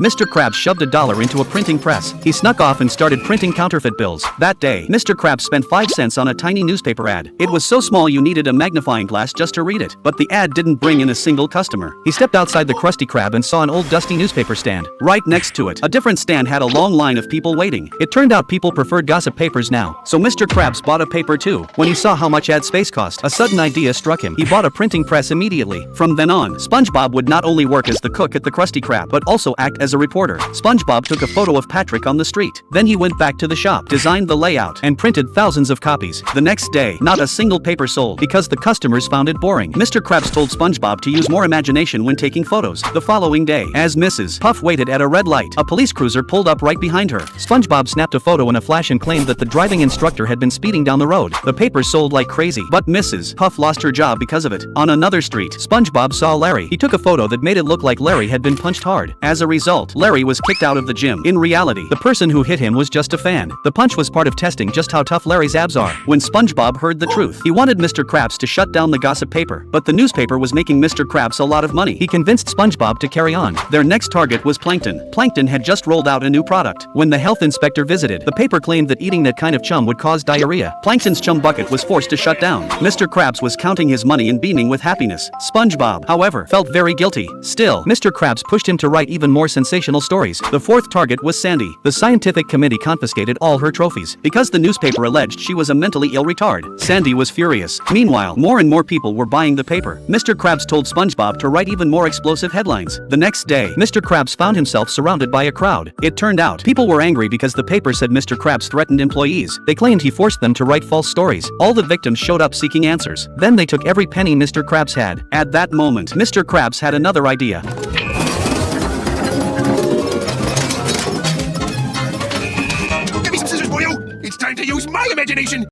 Mr. Krabs shoved $1 into a printing press. He snuck off and started printing counterfeit bills. That day, Mr. Krabs spent 5 cents on a tiny newspaper ad. It was so small you needed a magnifying glass just to read it. But the ad didn't bring in a single customer. He stepped outside the Krusty Krab and saw an old dusty newspaper stand. Right next to it, a different stand had a long line of people waiting. It turned out people preferred gossip papers now. So Mr. Krabs bought a paper too. When he saw how much ad space cost, a sudden idea struck him. He bought a printing press immediately. From then on, SpongeBob would not only work as the cook at the Krusty Krab, but also act as a reporter. SpongeBob took a photo of Patrick on the street. Then he went back to the shop, designed the layout, and printed thousands of copies. The next day, not a single paper sold because the customers found it boring. Mr. Krabs told SpongeBob to use more imagination when taking photos. The following day, as Mrs. Puff waited at a red light, a police cruiser pulled up right behind her. SpongeBob snapped a photo in a flash and claimed that the driving instructor had been speeding down the road. The paper sold like crazy, but Mrs. Puff lost her job because of it. On another street, SpongeBob saw Larry. He took a photo that made it look like Larry had been punched hard. As a result, Larry was kicked out of the gym. In reality, the person who hit him was just a fan. The punch was part of testing just how tough Larry's abs are. When SpongeBob heard the truth, he wanted Mr. Krabs to shut down the gossip paper, but the newspaper was making Mr. Krabs a lot of money. He convinced SpongeBob to carry on. Their next target was Plankton. Plankton had just rolled out a new product. When the health inspector visited, the paper claimed that eating that kind of chum would cause diarrhea. Plankton's chum bucket was forced to shut down. Mr. Krabs was counting his money and beaming with happiness. SpongeBob, however, felt very guilty. Still, Mr. Krabs pushed him to write even more sensational stories. The fourth target was Sandy. The scientific committee confiscated all her trophies because the newspaper alleged she was a mentally ill retard. Sandy was furious. Meanwhile, more and more people were buying the paper. Mr. Krabs told SpongeBob to write even more explosive headlines. The next day, Mr. Krabs found himself surrounded by a crowd. It turned out, people were angry because the paper said Mr. Krabs threatened employees. They claimed he forced them to write false stories. All the victims showed up seeking answers. Then they took every penny Mr. Krabs had. At that moment, Mr. Krabs had another idea. Give me some scissors, boyo! It's time to use my imagination!